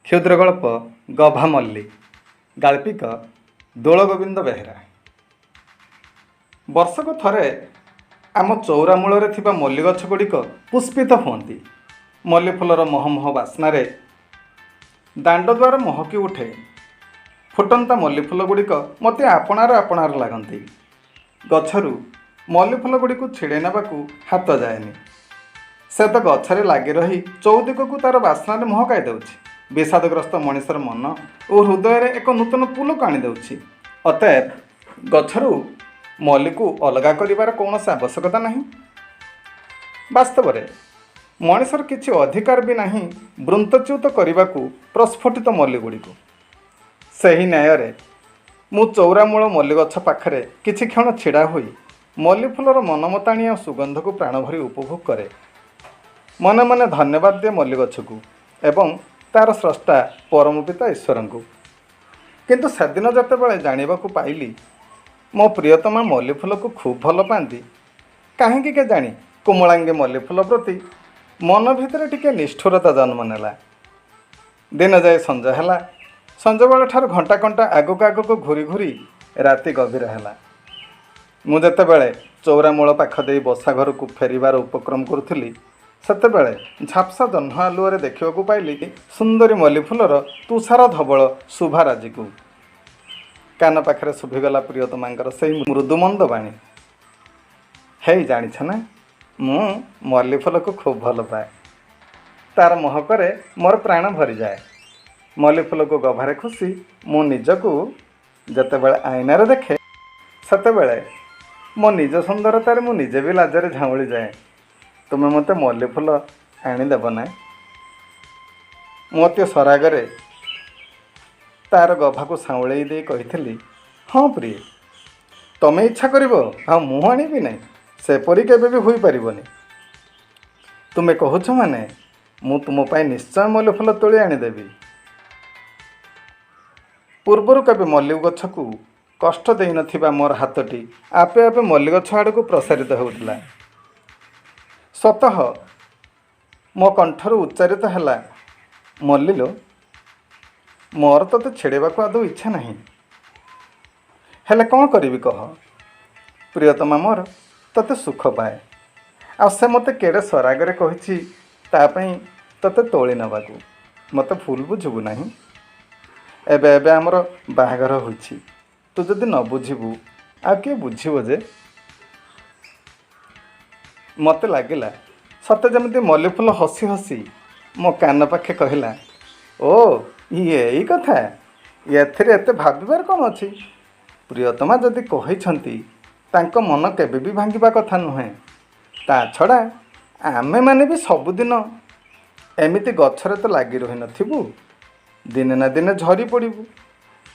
କ୍ଷୁଦ୍ରଗଳ୍ପ ଗଭାମଲ୍ଲୀ ଗାଳ୍ପିକ ଦୋଳଗୋବିନ୍ଦ ବେହେରା। ବର୍ଷକୁ ଥରେ ଆମ ଚଉରା ମୂଳରେ ଥିବା ମଲ୍ଲୀ ଗଛ ଗୁଡ଼ିକ ପୁଷ୍ପିତ ହୁଅନ୍ତି। ମଲ୍ଲୀ ଫୁଲର ମହମହ ବାସ୍ନାରେ ଦାଣ୍ଡ ଦ୍ୱାର ମହକି ଉଠେ। ଫୁଟନ୍ତା ମଲ୍ଲୀ ଫୁଲ ଗୁଡ଼ିକ ମୋତେ ଆପଣାର ଲାଗନ୍ତି। ଗଛରୁ ମଲ୍ଲୀ ଫୁଲ ଗୁଡ଼ିକୁ ଛିଡ଼େଇ ନେବାକୁ ହାତ ଯାଏନି। ସେ ତ ଗଛରେ ଲାଗି ରହି ଚୌଦିଗକୁ ତା'ର ବାସ୍ନାରେ ମହକାଇ ଦେଉଛି। ବିଷାଦଗ୍ରସ୍ତ ମଣିଷର ମନ ଓ ହୃଦୟରେ ଏକ ନୂତନ ପୁଲକ ଆଣିଦେଉଛି। ଅତଏବ ଗଛରୁ ମଲ୍ଲୀକୁ ଅଲଗା କରିବାର କୌଣସି ଆବଶ୍ୟକତା ନାହିଁ। ବାସ୍ତବରେ ମଣିଷର କିଛି ଅଧିକାର ବି ନାହିଁ ବୃନ୍ତଚ୍ୟୁତ କରିବାକୁ ପ୍ରସ୍ଫୁଟିତ ମଲ୍ଲୀ ଗୁଡ଼ିକୁ। ସେହି ନ୍ୟାୟରେ ମୁଁ ଚଉରାମୂଳ ମଲ୍ଲୀ ଗଛ ପାଖରେ କିଛି କ୍ଷଣ ଛିଡ଼ା ହୋଇ ମଲ୍ଲୀ ଫୁଲର ମନମତାଣିଆ ସୁଗନ୍ଧକୁ ପ୍ରାଣଭରି ଉପଭୋଗ କରେ। ମନେ ମନେ ଧନ୍ୟବାଦ ଦିଏ ମଲ୍ଲୀ ଗଛକୁ ଏବଂ ତା'ର ସ୍ରଷ୍ଟା ପରମ ପିତା ଈଶ୍ୱରଙ୍କୁ। କିନ୍ତୁ ସେଦିନ ଯେତେବେଳେ ଜାଣିବାକୁ ପାଇଲି ମୋ ପ୍ରିୟତମା ମଲ୍ଲୀ ଫୁଲକୁ ଖୁବ୍ ଭଲ ପାଆନ୍ତି, କାହିଁକି କେଜାଣି କୋମଳାଙ୍ଗୀ ମଲ୍ଲୀ ଫୁଲ ପ୍ରତି ମନ ଭିତରେ ଟିକେ ନିଷ୍ଠୁରତା ଜନ୍ମ ନେଲା। ଦିନ ଯାଏ ସଞ୍ଜ ହେଲା। ସଞ୍ଜବେଳଠାରୁ ଘଣ୍ଟା ଆଗକୁ ଘୁରି ରାତି ଗଭୀର ହେଲା। ମୁଁ ଯେତେବେଳେ ଚଉରାମୂଳ ପାଖ ଦେଇ ବସା ଘରକୁ ଫେରିବାର ଉପକ୍ରମ କରୁଥିଲି, ସେତେବେଳେ ଝାପ୍ସା ଜହ୍ନ ଆଲୁଅରେ ଦେଖିବାକୁ ପାଇଲି ସୁନ୍ଦରୀ ମଲ୍ଲୀ ଫୁଲର ତୁଷାର ଧବଳ ଶୁଭାରାଜିକୁ। କାନ ପାଖରେ ଶୁଭିଗଲା ପ୍ରିୟତମାଙ୍କର ସେହି ମୃଦୁମନ୍ଦ ବାଣୀ, ହେଇ ଜାଣିଛ ନା, ମୁଁ ମଲ୍ଲୀ ଫୁଲକୁ ଖୁବ୍ ଭଲ ପାଏ। ତା'ର ମହକରେ ମୋର ପ୍ରାଣ ଭରିଯାଏ। ମଲ୍ଲୀ ଫୁଲକୁ ଗଭାରେ ଖୁସି ମୁଁ ନିଜକୁ ଯେତେବେଳେ ଆଇନାରେ ଦେଖେ, ସେତେବେଳେ ମୋ ନିଜ ସୁନ୍ଦରତାରେ ମୁଁ ନିଜେ ବି ଲାଜରେ ଝାଉଁଳି ଯାଏ। ତୁମେ ମୋତେ ମଲ୍ଲୀ ଫୁଲ ଆଣିଦେବ ନା? ମୁଁ ଅତି ସରାଗରେ ତା'ର ଗଭାକୁ ସାଉଁଳେଇ ଦେଇ କହିଥିଲି, ହଁ ପ୍ରିୟ, ତମେ ଇଚ୍ଛା କରିବ ଆଉ ମୁଁ ଆଣିବି ନାହିଁ, ସେପରି କେବେ ବି ହୋଇପାରିବନି। ତୁମେ କହୁଛ ମାନେ ମୁଁ ତୁମ ପାଇଁ ନିଶ୍ଚୟ ମଲ୍ଲୀ ଫୁଲ ତୋଳି ଆଣିଦେବି। ପୂର୍ବରୁ କେବେ ମଲ୍ଲୀ ଗଛକୁ କଷ୍ଟ ଦେଇନଥିବା ମୋର ହାତଟି ଆପେ ଆପେ ମଲ୍ଲୀ ଗଛ ଆଡ଼କୁ ପ୍ରସାରିତ ହେଉଥିଲା। ସ୍ୱତଃ ମୋ କଣ୍ଠରୁ ଉଚ୍ଚାରିତ ହେଲା, ମଲ୍ଲୀଲୋ, ମୋର ତୋତେ ଛିଡ଼େଇବାକୁ ଆଦୌ ଇଚ୍ଛା ନାହିଁ। ହେଲେ କ'ଣ କରିବି କହ? ପ୍ରିୟତମା ମୋର ତୋତେ ସୁଖ ପାଏ, ଆଉ ସେ ମୋତେ କେଡ଼େ ସରାଗରେ କହିଛି ତା ପାଇଁ ତୋତେ ତୋଳି ନେବାକୁ। ମୋତେ ଭୁଲ ବୁଝିବୁ ନାହିଁ। ଏବେ ଆମର ବାହାଘର ହୋଇଛି। ତୁ ଯଦି ନ ବୁଝିବୁ ଆଉ କିଏ ବୁଝିବ ଯେ? ମୋତେ ଲାଗିଲା ସତେ ଯେମିତି ମଲ୍ଲୀ ଫୁଲ ହସି ହସି ମୋ କାନ ପାଖେ କହିଲା, ଓ ଏଇ କଥା, ଏଥିରେ ଏତେ ଭାବିବାର କ'ଣ ଅଛି? ପ୍ରିୟତମା ଯଦି କହିଛନ୍ତି ତାଙ୍କ ମନ କେବେ ବି ଭାଙ୍ଗିବା କଥା ନୁହେଁ। ତା ଛଡ଼ା ଆମେମାନେ ବି ସବୁଦିନ ଏମିତି ଗଛରେ ତ ଲାଗି ରହିନଥିବୁ, ଦିନେ ନା ଦିନେ ଝରି ପଡ଼ିବୁ।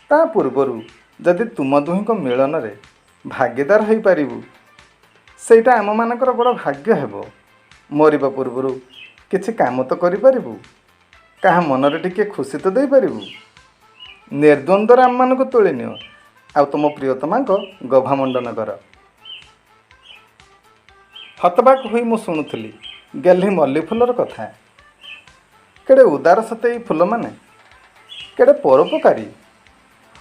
ତା ପୂର୍ବରୁ ଯଦି ତୁମ ଦୁହିଁଙ୍କ ମିଳନରେ ଭାଗୀଦାର ହୋଇପାରିବୁ, ସେଇଟା ଆମମାନଙ୍କର ବଡ଼ ଭାଗ୍ୟ ହେବ। ମରିବା ପୂର୍ବରୁ କିଛି କାମ ତ କରିପାରିବୁ, କାହା ମନରେ ଟିକେ ଖୁସି ତ ଦେଇପାରିବୁ। ନିର୍ଦ୍ୱନ୍ଦ୍ୱରେ ଆମମାନଙ୍କୁ ତୋଳି ନିଅ ଆଉ ତୁମ ପ୍ରିୟତମାଙ୍କ ଗଭାମଣ୍ଡନ କର। ହତବାକ ହୋଇ ମୁଁ ଶୁଣୁଥିଲି ଗେହ୍ଲି ମଲ୍ଲୀ ଫୁଲର କଥା। କେଡ଼େ ଉଦାର ସତେ ଏଇ ଫୁଲମାନେ, କେଡ଼େ ପରୋପକାରୀ।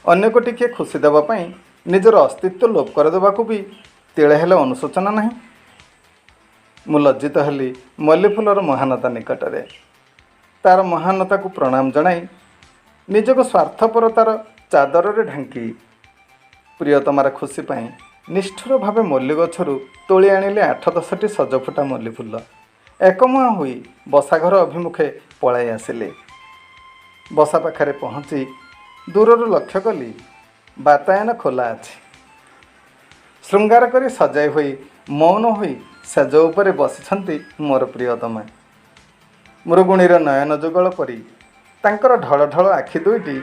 ଅନ୍ୟକୁ ଟିକିଏ ଖୁସି ଦେବା ପାଇଁ ନିଜର ଅସ୍ତିତ୍ୱ ଲୋପ କରିଦେବାକୁ ବି ତିଳେ ହେଲେ ଅନୁଶୋଚନା ନାହିଁ। ମୁଁ ଲଜ୍ଜିତ ହେଲି ମଲ୍ଲୀ ଫୁଲର ମହାନତା ନିକଟରେ। ତା'ର ମହାନତାକୁ ପ୍ରଣାମ ଜଣାଇ ନିଜକୁ ସ୍ୱାର୍ଥପରତାର ଚାଦରରେ ଢାଙ୍କି ପ୍ରିୟତମାର ଖୁସି ପାଇଁ ନିଷ୍ଠୁର ଭାବେ ମଲ୍ଲୀ ଗଛରୁ ତୋଳି ଆଣିଲେ 8-10ଟି ସଜଫୁଟା ମଲ୍ଲୀ ଫୁଲ। ଏକମୁହାଁ ହୋଇ ବସାଘର ଅଭିମୁଖେ ପଳାଇ ଆସିଲି। ବସା ପାଖରେ ପହଞ୍ଚି ଦୂରରୁ ଲକ୍ଷ୍ୟ କଲି ବାତାୟନ ଖୋଲା ଅଛି। ଶୃଙ୍ଗାର କରି ସଜାଇ ହୋଇ ମୌନ ହୋଇ ସେଜ ଉପରେ ବସିଛନ୍ତି ମୋର ପ୍ରିୟତମା। ମୃଗୁଣୀର ନୟନ ଯୁଗଳ ପରି ତାଙ୍କର ଢଳ ଢଳ ଆଖି ଦୁଇଟି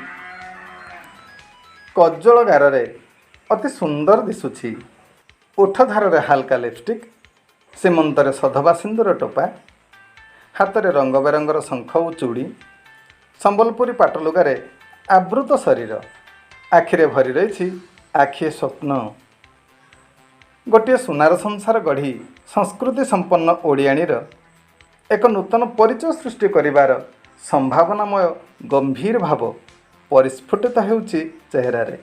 କଜ୍ଜଳ ଗାରରେ ଅତି ସୁନ୍ଦର ଦିଶୁଛି। ଓଠଧାରରେ ହାଲକା ଲିପଷ୍ଟିକ୍, ସୀମନ୍ତରେ ସଧବା ସିନ୍ଦୁର ଟୋପା, ହାତରେ ରଙ୍ଗବେରଙ୍ଗର ଶଙ୍ଖ ଓ ଚୁଡ଼ି, ସମ୍ବଲପୁରୀ ପାଟଲୁଗାରେ ଆବୃତ ଶରୀର, ଆଖିରେ ଭରି ରହିଛି ଆଖିଏ ସ୍ୱପ୍ନ। ଗୋଟିଏ ସୁନାର ସଂସାର ଗଢ଼ି ସଂସ୍କୃତି ସମ୍ପନ୍ନ ଓଡ଼ିଆଣୀର ଏକ ନୂତନ ପରିଚୟ ସୃଷ୍ଟି କରିବାର ସମ୍ଭାବନାମୟ ଗମ୍ଭୀର ଭାବ ପରିସ୍ଫୁଟିତ ହେଉଛି ଚେହେରାରେ।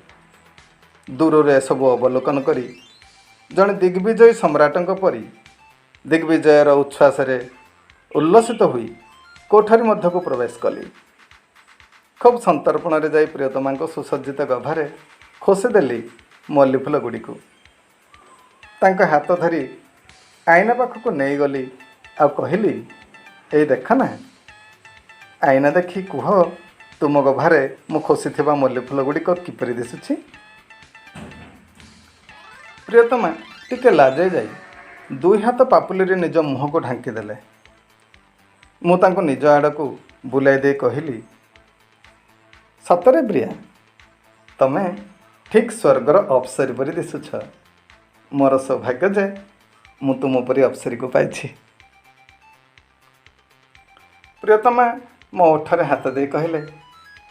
ଦୂରରୁ ଏସବୁ ଅବଲୋକନ କରି ଜଣେ ଦିଗ୍ବିଜୟୀ ସମ୍ରାଟଙ୍କ ପରି ଦିଗ୍ବିଜୟର ଉଚ୍ଛ୍ୱାସରେ ଉଲ୍ଲସିତ ହୋଇ କୋଠରୀ ମଧ୍ୟକୁ ପ୍ରବେଶ କଲି। ଖୁବ୍ ସନ୍ତର୍ପଣରେ ଯାଇ ପ୍ରିୟତମାଙ୍କ ସୁସଜ୍ଜିତ ଗଭାରେ ଖୋସିଦେଲି ମଲ୍ଲିଫୁଲ ଗୁଡ଼ିକୁ। ତାଙ୍କ ହାତ ଧରି ଆଇନା ପାଖକୁ ନେଇଗଲି ଆଉ କହିଲି, ଏଇ ଦେଖ ନା, ଆଇନା ଦେଖି କୁହ ତୁମ ଗଭାରେ ମୁଁ ଖୋସିଥିବା ମଲ୍ଲିଫୁଲ ଗୁଡ଼ିକ କିପରି ଦିଶୁଛି। ପ୍ରିୟତମା ଟିକେ ଲାଜେଇ ଯାଇ ଦୁଇ ହାତ ପାପୁଲିରେ ନିଜ ମୁହଁକୁ ଢାଙ୍କିଦେଲେ। ମୁଁ ତାଙ୍କୁ ନିଜ ଆଡ଼କୁ ବୁଲାଇ ଦେଇ କହିଲି, ସତରେ ପ୍ରିୟା, ତମେ ଠିକ୍ ସ୍ୱର୍ଗର ଅପ୍ସରୀ ପରି ଦିଶୁଛ। ମୋର ସୌଭାଗ୍ୟ ଯେ ମୁଁ ତୁମ ପରି ଅପ୍ସରୀକୁ ପାଇଛି। ପ୍ରିୟତମା ମୋ ଓଠରେ ହାତ ଦେଇ କହିଲେ,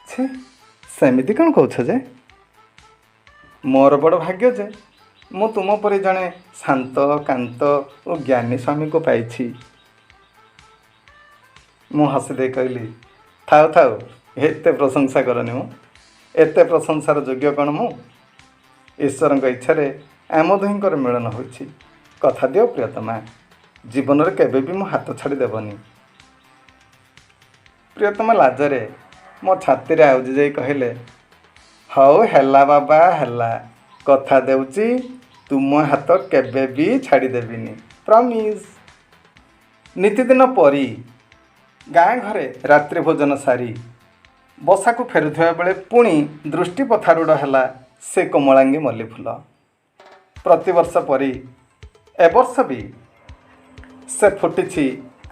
ଛି, ସେମିତି କ'ଣ କହୁଛ ଯେ? ମୋର ବଡ଼ ଭାଗ୍ୟ ଯେ ମୁଁ ତୁମ ପରି ଜଣେ ଶାନ୍ତ କାନ୍ତ ଓ ଜ୍ଞାନୀ ସ୍ୱାମୀକୁ ପାଇଛି। ମୁଁ ହସି ଦେଇ କହିଲି, ଥାଉ ଥାଉ, ଏତେ ପ୍ରଶଂସା କରନି ମୁଁ। ଏତେ ପ୍ରଶଂସାର ଯୋଗ୍ୟ କ'ଣ ମୁଁ? ଈଶ୍ୱରଙ୍କ ଇଚ୍ଛାରେ ଆମ ଦୁହିଁଙ୍କର ମିଳନ ହୋଇଛି। କଥା ଦିଅ ପ୍ରିୟତମା, ଜୀବନରେ କେବେ ବି ମୋ ହାତ ଛାଡ଼ି ଦେବନି। ପ୍ରିୟତମା ଲାଜରେ ମୋ ଛାତିରେ ଆଉଜି ଯାଇ କହିଲେ, ହଉ ହେଲା ବାବା ହେଲା, କଥା ଦେଉଛି ତୁମ ହାତ କେବେ ବି ଛାଡ଼ିଦେବିନି, ପ୍ରମିସ୍। ନିତିଦିନ ପରି ଗାଁ ଘରେ ରାତ୍ରି ଭୋଜନ ସାରି ବସାକୁ ଫେରୁଥିବା ବେଳେ ପୁଣି ଦୃଷ୍ଟି ପଥାରୂଢ଼ ହେଲା ସେ କୋମଳାଙ୍ଗୀ ମଲ୍ଲିଫୁଲ। ପ୍ରତିବର୍ଷ ପରି ଏବର୍ଷ ବି ସେ ଫୁଟିଛି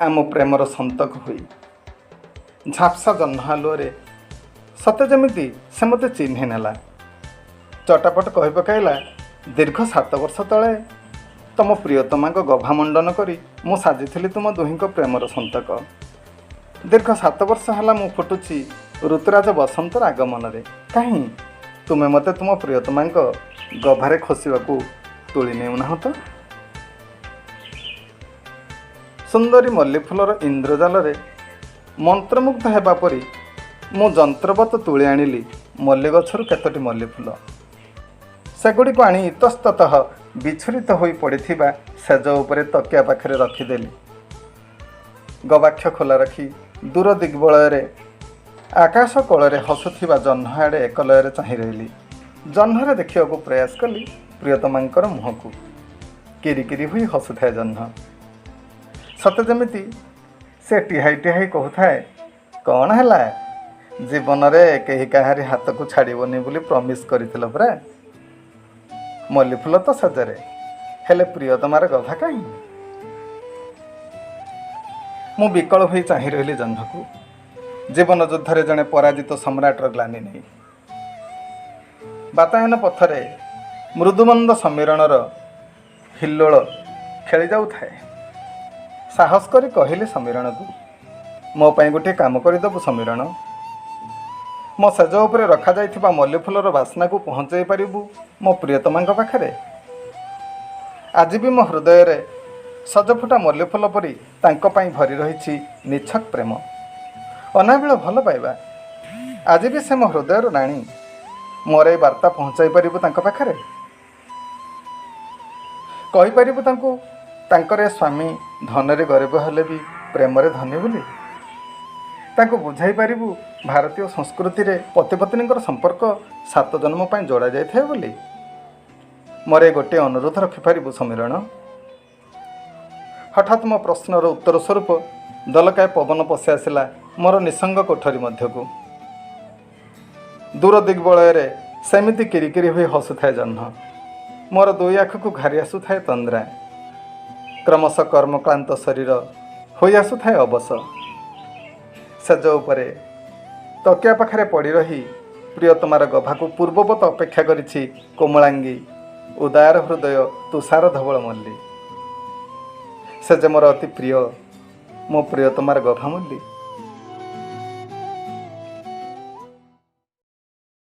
ଆମ ପ୍ରେମର ସନ୍ତକ ହୋଇ। ଝାପ୍ସା ଜହ୍ନ ଆଲୁଅରେ ସତେ ଯେମିତି ସେ ମୋତେ ଚିହ୍ନି ନେଲା। ଚଟାପଟ କହି ପକାଇଲା, ଦୀର୍ଘ 7 ବର୍ଷ ତଳେ ତମ ପ୍ରିୟତମାଙ୍କ ଗଭା ମଣ୍ଡନ କରି ମୁଁ ସାଜିଥିଲି ତୁମ ଦୁହିଁଙ୍କ ପ୍ରେମର ସନ୍ତକ। ଦୀର୍ଘ 7 ବର୍ଷ ହେଲା ମୁଁ ଫୁଟୁଛି ଋତୁରାଜ ବସନ୍ତର ଆଗମନରେ। କାହିଁ ତୁମେ ମୋତେ ତୁମ ପ୍ରିୟତମାଙ୍କ ଗଭାରେ ଖୋସିବାକୁ ତୁଳି ନେଉନାହ ତ? ସୁନ୍ଦରୀ ମଲ୍ଲିଫୁଲର ଇନ୍ଦ୍ରଜାଲରେ ମନ୍ତ୍ରମୁଗ୍ଧ ହେବା ପରି ମୁଁ ଯନ୍ତ୍ରବତ ତୁଳି ଆଣିଲି ମଲ୍ଲି ଗଛରୁ କେତୋଟି ମଲ୍ଲିଫୁଲ। ସେଗୁଡ଼ିକୁ ଆଣି ଇତସ୍ତତଃ ବିଛୁରିତ ହୋଇ ପଡ଼ିଥିବା ସେଜ ଉପରେ ତକିଆ ପାଖରେ ରଖିଦେଲି। ଗବାକ୍ଷ ଖୋଲା ରଖି ଦୂର ଦିଗ୍ବଳୟରେ ଆକାଶ କୋଳରେ ହସୁଥିବା ଜହ୍ନ ଆଡ଼େ ଏକଲୟରେ ଚାହିଁ ରହିଲି। ଜହ୍ନରେ ଦେଖିବାକୁ ପ୍ରୟାସ କଲି ପ୍ରିୟତମାଙ୍କର ମୁହଁକୁ। କିରିକିରି ହୋଇ ହସୁଥାଏ ଜହ୍ନ। ସତେ ଯେମିତି ସେ ଟିହାଇ ଟିହାଇ କହୁଥାଏ, କ'ଣ ହେଲା, ଜୀବନରେ କେହି କାହାରି ହାତକୁ ଛାଡ଼ିବନି ବୋଲି ପ୍ରମିସ୍ କରିଥିଲ ପରା। ମଲ୍ଲିଫୁଲ ତ ସଜରେ, ହେଲେ ପ୍ରିୟତମାର ଗଭା କାହିଁ? ମୁଁ ବିକଳ ହୋଇ ଚାହିଁ ରହିଲି ଜହ୍ନକୁ। ଜୀବନ ଯୁଦ୍ଧରେ ଜଣେ ପରାଜିତ ସମ୍ରାଟର ଗ୍ଲାନି ନେଇ ବାତାୟନ ପଥରେ ମୃଦୁମନ୍ଦ ସମୀରଣର ହିଲ୍ଲୋଳ ଖେଳି ଯାଉଥାଏ। ସାହସ କରି କହିଲି ସମୀରଣକୁ, ମୋ ପାଇଁ ଗୋଟିଏ କାମ କରିଦେବୁ ସମୀରଣ। ମୋ ସେଜ ଉପରେ ରଖାଯାଇଥିବା ମଲ୍ଲିଫୁଲର ବାସ୍ନାକୁ ପହଞ୍ଚାଇ ପାରିବୁ ମୋ ପ୍ରିୟତମାଙ୍କ ପାଖରେ। ଆଜି ବି ମୋ ହୃଦୟରେ ସଜଫୁଟା ମଲ୍ଲିଫୁଲ ପରି ତାଙ୍କ ପାଇଁ ଭରି ରହିଛି ନିଛକ ପ୍ରେମ, ଅନାବିଳ ଭଲ ପାଇବା। ଆଜି ବି ସେ ମୋ ହୃଦୟର ରାଣୀ। ମୋର ଏଇ ବାର୍ତ୍ତା ପହଞ୍ଚାଇ ପାରିବୁ ତାଙ୍କ ପାଖରେ? କହିପାରିବୁ ତାଙ୍କୁ ତାଙ୍କର ଏ ସ୍ୱାମୀ ଧନରେ ଗରିବ ହେଲେ ବି ପ୍ରେମରେ ଧନୀ ବୋଲି? ତାଙ୍କୁ ବୁଝାଇ ପାରିବୁ ଭାରତୀୟ ସଂସ୍କୃତିରେ ପତିପତ୍ନୀଙ୍କର ସମ୍ପର୍କ 7 ଜନ୍ମ ପାଇଁ ଯୋଡ଼ା ଯାଇଥାଏ ବୋଲି? ମୋର ଏ ଗୋଟିଏ ଅନୁରୋଧ ରଖିପାରିବୁ ସମୀରଣ? ହଠାତ୍ ମୋ ପ୍ରଶ୍ନର ଉତ୍ତର ସ୍ୱରୂପ ଦଲକାଏ ପବନ ପଶି ଆସିଲା ମୋର ନିସଙ୍ଗ କୋଠରୀ ମଧ୍ୟକୁ। ଦୂର ଦିଗ୍ବଳୟରେ ସେମିତି କିରିକିରି ହୋଇ ହସୁଥାଏ ଜହ୍ନ। ମୋର ଦୁଇ ଆଖକୁ ଘାରି ଆସୁଥାଏ ତନ୍ଦ୍ରା। କ୍ରମଶଃ କର୍ମକ୍ଳାନ୍ତ ଶରୀର ହୋଇ ଆସୁଥାଏ ଅବଶ। ସେଜ ଉପରେ ତକିଆ ପାଖରେ ପଡ଼ି ରହି ପ୍ରିୟତମାର ଗଭାକୁ ପୂର୍ବବତ ଅପେକ୍ଷା କରିଛି କୋମଳାଙ୍ଗୀ ଉଦାର ହୃଦୟ ତୁଷାର ଧବଳ ମଲ୍ଲି। ସେ ଯେ ମୋର ଅତି ପ୍ରିୟ ମୋ ପ୍ରିୟତମାର ଗଭା ମଲ୍ଲି।